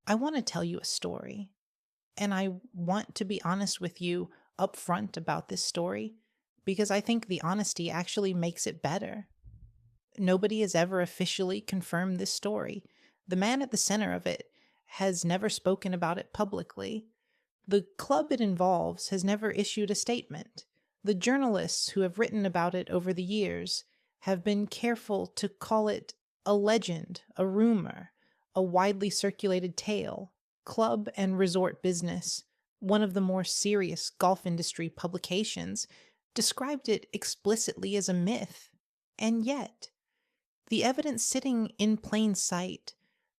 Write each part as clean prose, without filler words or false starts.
I want to tell you a story, and I want to be honest with you upfront about this story because I think the honesty actually makes it better. Nobody has ever officially confirmed this story. The man at the center of it has never spoken about it publicly. The club it involves has never issued a statement. The journalists who have written about it over the years have been careful to call it a legend, a rumor, a widely circulated tale. Club and Resort Business, one of the more serious golf industry publications, described it explicitly as a myth. And yet, the evidence sitting in plain sight,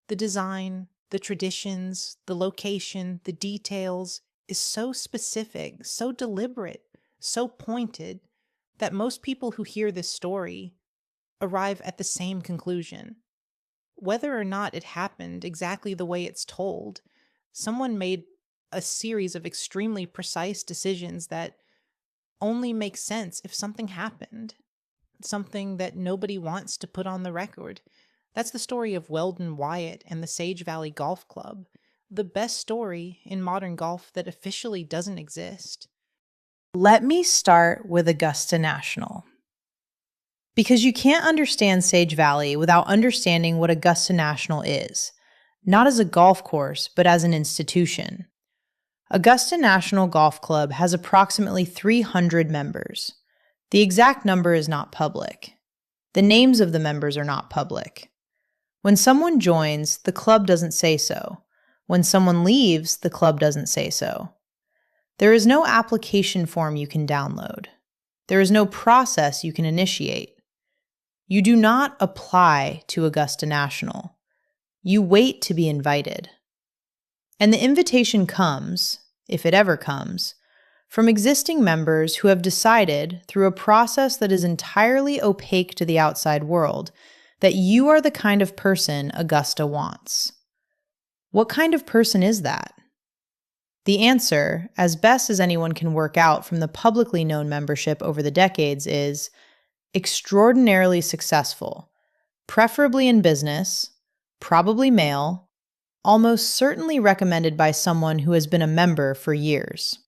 the design, the traditions, the location, the details, is so specific, so deliberate, so pointed, that most people who hear this story arrive at the same conclusion. Whether or not it happened exactly the way it's told, someone made a series of extremely precise decisions that only make sense if something happened, something that nobody wants to put on the record. That's the story of Weldon Wyatt and the Sage Valley Golf Club, the best story in modern golf that officially doesn't exist. Let me start with Augusta National. Because you can't understand Sage Valley without understanding what Augusta National is, not as a golf course, but as an institution. Augusta National Golf Club has approximately 300 members. The exact number is not public. The names of the members are not public. When someone joins, the club doesn't say so. When someone leaves, the club doesn't say so. There is no application form you can download. There is no process you can initiate. You do not apply to Augusta National. You wait to be invited. And the invitation comes, if it ever comes, from existing members who have decided, through a process that is entirely opaque to the outside world, that you are the kind of person Augusta wants. What kind of person is that? The answer, as best as anyone can work out from the publicly known membership over the decades, is extraordinarily successful, preferably in business, probably male, almost certainly recommended by someone who has been a member for years.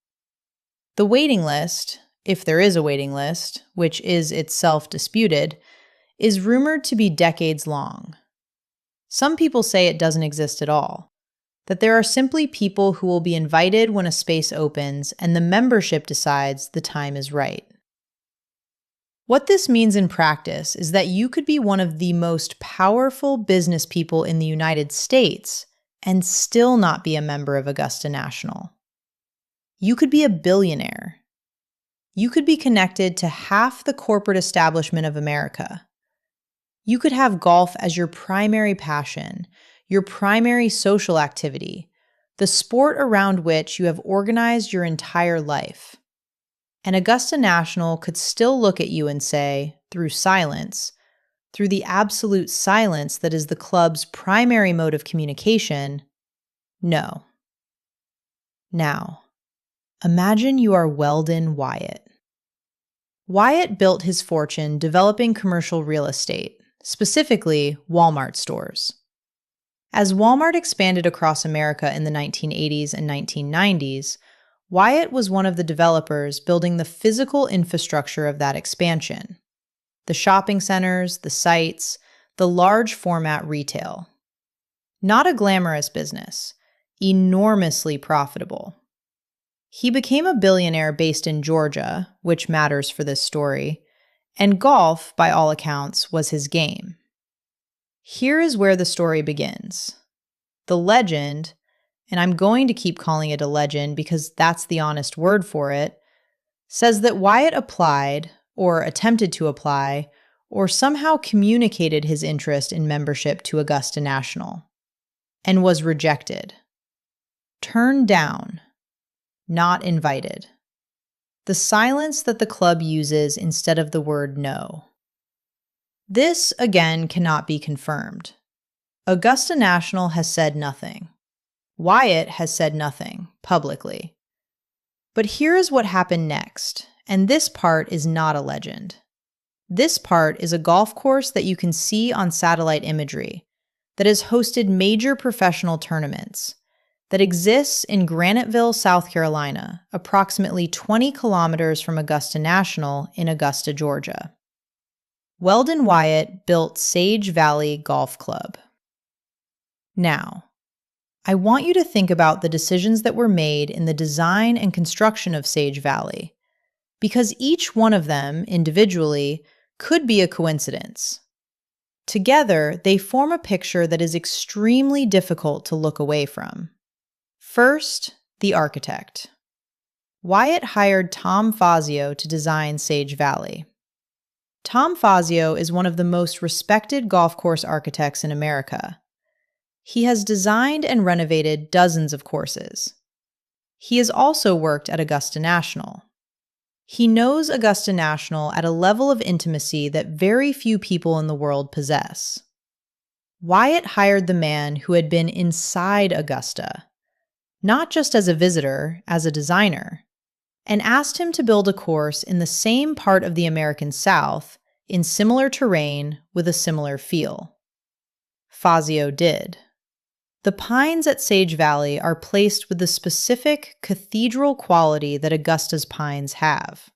The waiting list, if there is a waiting list, which is itself disputed, is rumored to be decades long. Some people say it doesn't exist at all, that there are simply people who will be invited when a space opens and the membership decides the time is right. What this means in practice is that you could be one of the most powerful business people in the United States and still not be a member of Augusta National. You could be a billionaire. You could be connected to half the corporate establishment of America. You could have golf as your primary passion, your primary social activity, the sport around which you have organized your entire life. And Augusta National could still look at you and say, through silence, through the absolute silence that is the club's primary mode of communication, no. Now, imagine you are Weldon Wyatt. Wyatt built his fortune developing commercial real estate, specifically Walmart stores. As Walmart expanded across America in the 1980s and 1990s, Wyatt was one of the developers building the physical infrastructure of that expansion. The shopping centers, the sites, the large format retail. Not a glamorous business, enormously profitable. He became a billionaire based in Georgia, which matters for this story, and golf, by all accounts, was his game. Here is where the story begins. The legend, and I'm going to keep calling it a legend because that's the honest word for it, says that Wyatt applied, or attempted to apply, or somehow communicated his interest in membership to Augusta National, and was rejected. Turned down. Not invited. The silence that the club uses instead of the word no. This, again, cannot be confirmed. Augusta National has said nothing. Wyatt has said nothing, publicly. But here is what happened next, and this part is not a legend. This part is a golf course that you can see on satellite imagery, that has hosted major professional tournaments, that exists in Graniteville, South Carolina, approximately 20 kilometers from Augusta National in Augusta, Georgia. Weldon Wyatt built Sage Valley Golf Club. Now, I want you to think about the decisions that were made in the design and construction of Sage Valley, because each one of them, individually, could be a coincidence. Together, they form a picture that is extremely difficult to look away from. First, the architect. Wyatt hired Tom Fazio to design Sage Valley. Tom Fazio is one of the most respected golf course architects in America. He has designed and renovated dozens of courses. He has also worked at Augusta National. He knows Augusta National at a level of intimacy that very few people in the world possess. Wyatt hired the man who had been inside Augusta, not just as a visitor, as a designer, and asked him to build a course in the same part of the American South, in similar terrain, with a similar feel. Fazio did. The pines at Sage Valley are placed with the specific cathedral quality that Augusta's pines have.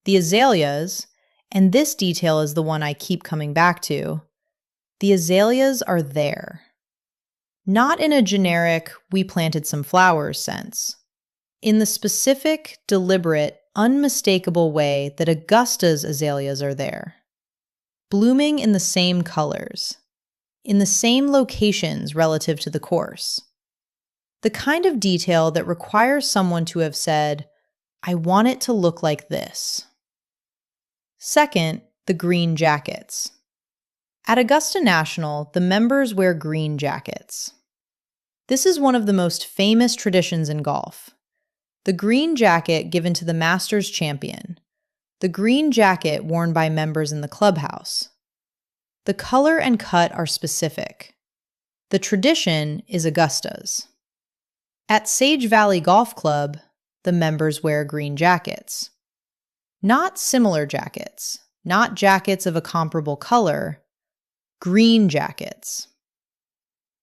The azaleas, and this detail is the one I keep coming back to, the azaleas are there. Not in a generic, we planted some flowers sense. In the specific, deliberate, unmistakable way that Augusta's azaleas are there. Blooming in the same colors. In the same locations relative to the course. The kind of detail that requires someone to have said, I want it to look like this. Second, the green jackets. At Augusta National, the members wear green jackets. This is one of the most famous traditions in golf. The green jacket given to the Masters champion. The green jacket worn by members in the clubhouse. The color and cut are specific. The tradition is Augusta's. At Sage Valley Golf Club, the members wear green jackets. Not similar jackets, not jackets of a comparable color, green jackets.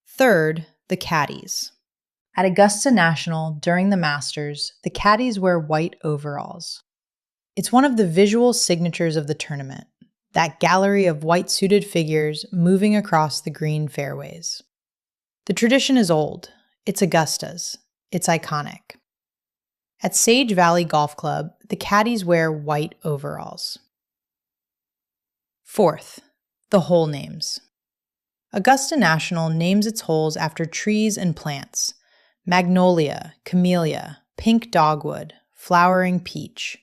Third, the caddies. At Augusta National, during the Masters, the caddies wear white overalls. It's one of the visual signatures of the tournament, that gallery of white-suited figures moving across the green fairways. The tradition is old. It's Augusta's. It's iconic. At Sage Valley Golf Club, the caddies wear white overalls. Fourth, the hole names. Augusta National names its holes after trees and plants: magnolia, camellia, pink dogwood, flowering peach.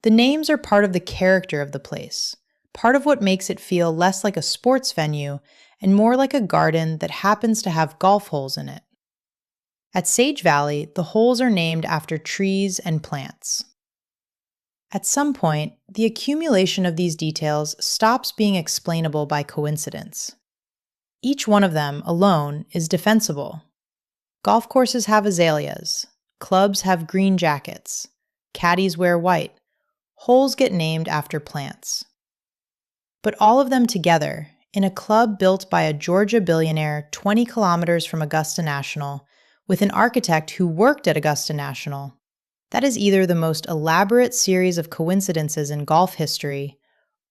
The names are part of the character of the place, part of what makes it feel less like a sports venue and more like a garden that happens to have golf holes in it. At Sage Valley, the holes are named after trees and plants. At some point, the accumulation of these details stops being explainable by coincidence. Each one of them, alone, is defensible. Golf courses have azaleas, clubs have green jackets, caddies wear white, holes get named after plants. But all of them together, in a club built by a Georgia billionaire 20 kilometers from Augusta National, with an architect who worked at Augusta National, that is either the most elaborate series of coincidences in golf history,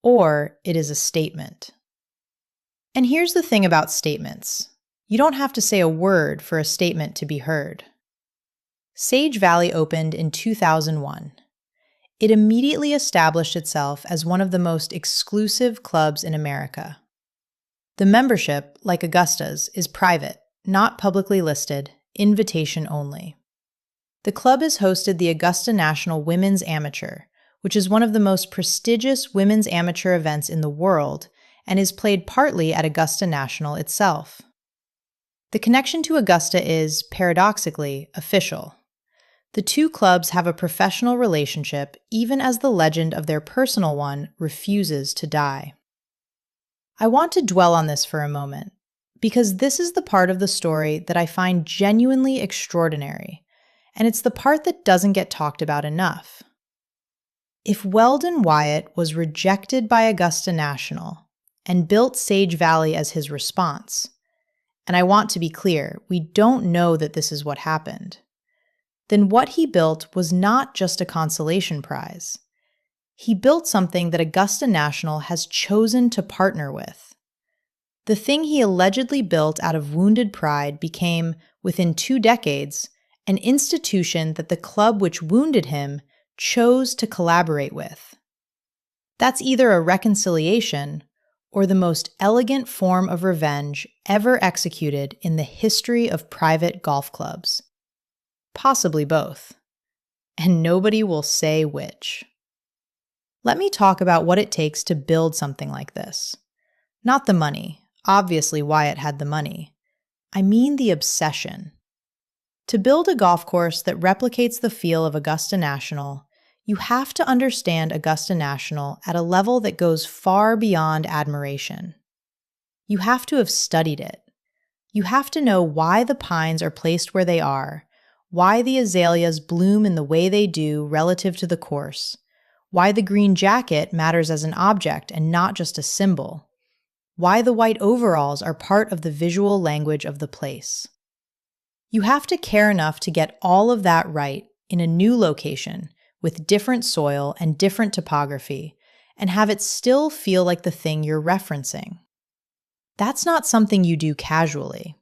or it is a statement. And here's the thing about statements. You don't have to say a word for a statement to be heard. Sage Valley opened in 2001. It immediately established itself as one of the most exclusive clubs in America. The membership, like Augusta's, is private, not publicly listed, invitation only. The club has hosted the Augusta National Women's Amateur, which is one of the most prestigious women's amateur events in the world and is played partly at Augusta National itself. The connection to Augusta is, paradoxically, official. The two clubs have a professional relationship even as the legend of their personal one refuses to die. I want to dwell on this for a moment, because this is the part of the story that I find genuinely extraordinary, and it's the part that doesn't get talked about enough. If Weldon Wyatt was rejected by Augusta National and built Sage Valley as his response, And I want to be clear, we don't know that this is what happened. Then what he built was not just a consolation prize. He built something that Augusta National has chosen to partner with. The thing he allegedly built out of wounded pride became, within 2 decades, an institution that the club which wounded him chose to collaborate with. That's either a reconciliation or the most elegant form of revenge ever executed in the history of private golf clubs. Possibly both. And nobody will say which. Let me talk about what it takes to build something like this. Not the money. Obviously, Wyatt had the money. I mean the obsession. To build a golf course that replicates the feel of Augusta National, you have to understand Augusta National at a level that goes far beyond admiration. You have to have studied it. You have to know why the pines are placed where they are, why the azaleas bloom in the way they do relative to the course, why the green jacket matters as an object and not just a symbol, why the white overalls are part of the visual language of the place. You have to care enough to get all of that right in a new location with different soil and different topography, and have it still feel like the thing you're referencing. That's not something you do casually.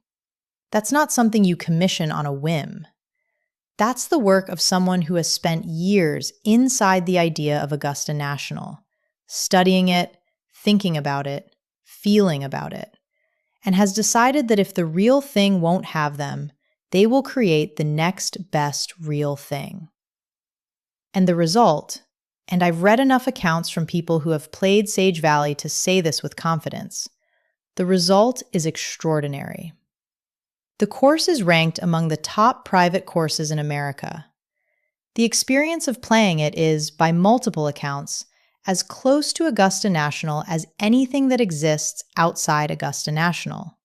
That's not something you commission on a whim. That's the work of someone who has spent years inside the idea of Augusta National, studying it, thinking about it, feeling about it, and has decided that if the real thing won't have them, they will create the next best real thing. And the result, and I've read enough accounts from people who have played Sage Valley to say this with confidence, the result is extraordinary. The course is ranked among the top private courses in America. The experience of playing it is, by multiple accounts, as close to Augusta National as anything that exists outside Augusta National,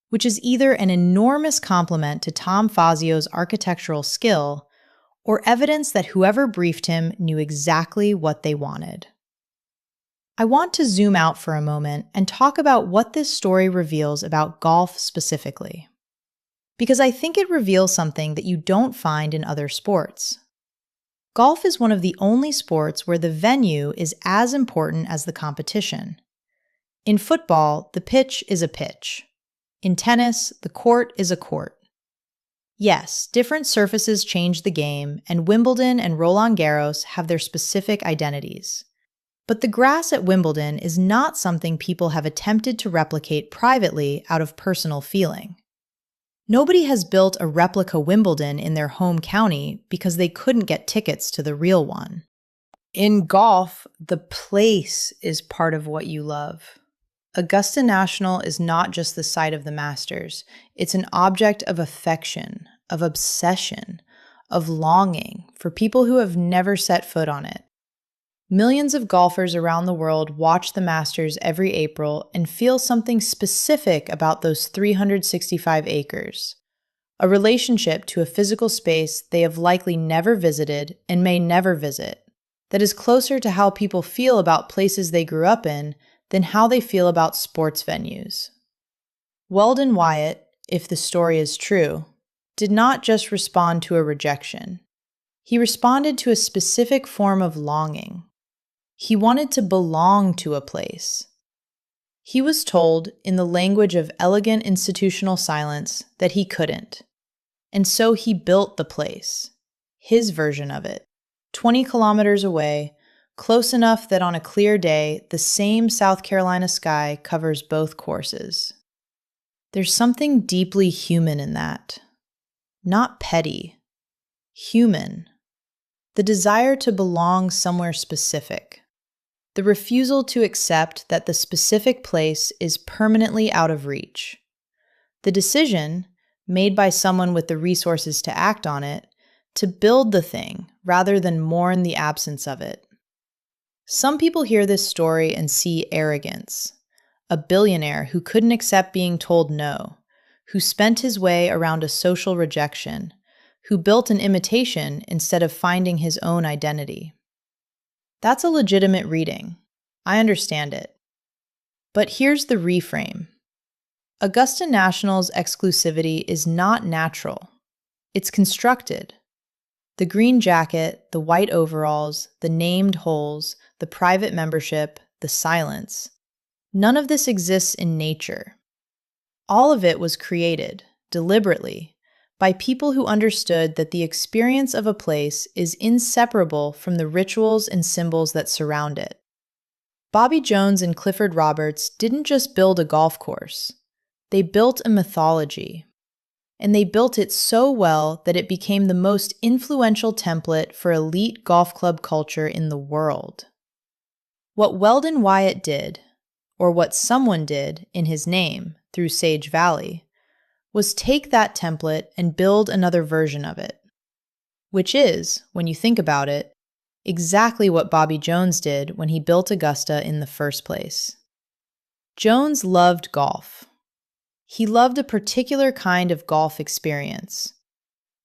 which is either an enormous compliment to Tom Fazio's architectural skill or evidence that whoever briefed him knew exactly what they wanted. I want to zoom out for a moment and talk about what this story reveals about golf specifically, because I think it reveals something that you don't find in other sports. Golf is one of the only sports where the venue is as important as the competition. In football, the pitch is a pitch. In tennis, the court is a court. Yes, different surfaces change the game, and Wimbledon and Roland Garros have their specific identities. But the grass at Wimbledon is not something people have attempted to replicate privately out of personal feeling. Nobody has built a replica Wimbledon in their home county because they couldn't get tickets to the real one. In golf, the place is part of what you love. Augusta National is not just the site of the Masters. It's an object of affection, of obsession, of longing for people who have never set foot on it. Millions of golfers around the world watch the Masters every April and feel something specific about those 365 acres, a relationship to a physical space they have likely never visited and may never visit, that is closer to how people feel about places they grew up in than how they feel about sports venues. Weldon Wyatt, if the story is true, did not just respond to a rejection. He responded to a specific form of longing. He wanted to belong to a place. He was told, in the language of elegant institutional silence, that he couldn't. And so he built the place, his version of it, 20 kilometers away, close enough that on a clear day, the same South Carolina sky covers both courses. There's something deeply human in that. Not petty. Human. The desire to belong somewhere specific. The refusal to accept that the specific place is permanently out of reach. The decision, made by someone with the resources to act on it, to build the thing rather than mourn the absence of it. Some people hear this story and see arrogance. A billionaire who couldn't accept being told no, who spent his way around a social rejection, who built an imitation instead of finding his own identity. That's a legitimate reading. I understand it. But here's the reframe. Augusta National's exclusivity is not natural. It's constructed. The green jacket, the white overalls, the named holes, the private membership, the silence. None of this exists in nature. All of it was created, deliberately, by people who understood that the experience of a place is inseparable from the rituals and symbols that surround it. Bobby Jones and Clifford Roberts didn't just build a golf course. They built a mythology. And they built it so well that it became the most influential template for elite golf club culture in the world. What Weldon Wyatt did, or what someone did in his name through Sage Valley, was take that template and build another version of it. Which is, when you think about it, exactly what Bobby Jones did when he built Augusta in the first place. Jones loved golf. He loved a particular kind of golf experience.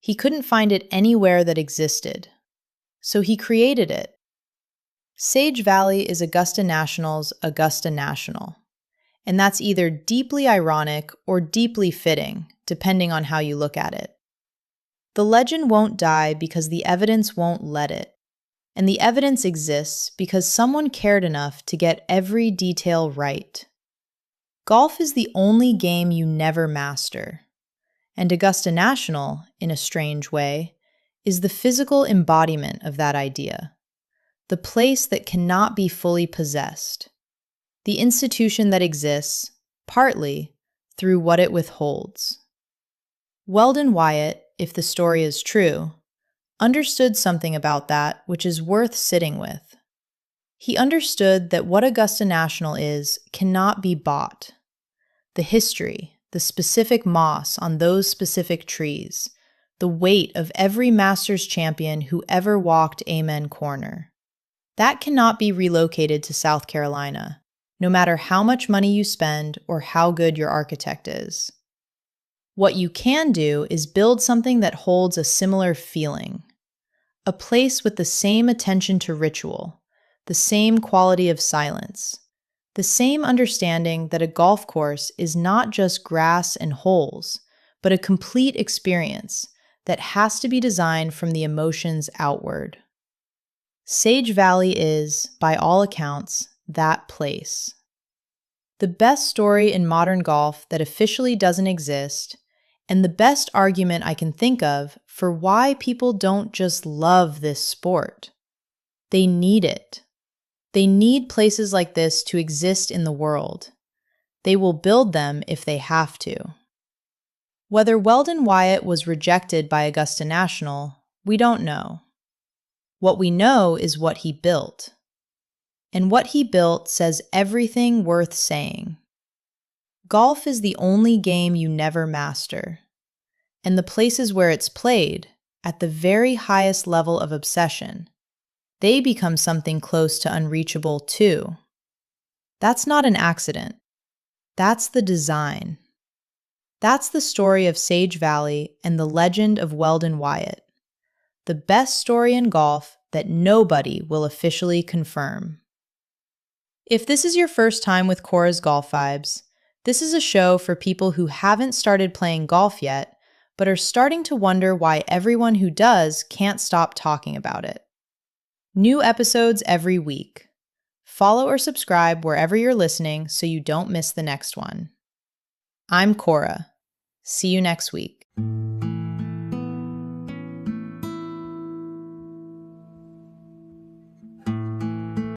He couldn't find it anywhere that existed, so he created it. Sage Valley is Augusta National's Augusta National, and that's either deeply ironic or deeply fitting, depending on how you look at it. The legend won't die because the evidence won't let it, and the evidence exists because someone cared enough to get every detail right. Golf is the only game you never master, and Augusta National, in a strange way, is the physical embodiment of that idea, the place that cannot be fully possessed, the institution that exists, partly, through what it withholds. Weldon Wyatt, if the story is true, understood something about that which is worth sitting with. He understood that what Augusta National is cannot be bought. The history, the specific moss on those specific trees, the weight of every Masters champion who ever walked Amen Corner. That cannot be relocated to South Carolina, no matter how much money you spend or how good your architect is. What you can do is build something that holds a similar feeling, a place with the same attention to ritual, the same quality of silence, the same understanding that a golf course is not just grass and holes, but a complete experience that has to be designed from the emotions outward. Sage Valley is, by all accounts, that place. The best story in modern golf that officially doesn't exist, and the best argument I can think of for why people don't just love this sport. They need it. They need places like this to exist in the world. They will build them if they have to. Whether Weldon Wyatt was rejected by Augusta National, we don't know. What we know is what he built. And what he built says everything worth saying. Golf is the only game you never master. And the places where it's played, at the very highest level of obsession, they become something close to unreachable too. That's not an accident. That's the design. That's the story of Sage Valley and the legend of Weldon Wyatt. The best story in golf that nobody will officially confirm. If this is your first time with Kora's Golf Vibes, this is a show for people who haven't started playing golf yet, but are starting to wonder why everyone who does can't stop talking about it. New episodes every week. Follow or subscribe wherever you're listening so you don't miss the next one. I'm Kora. See you next week.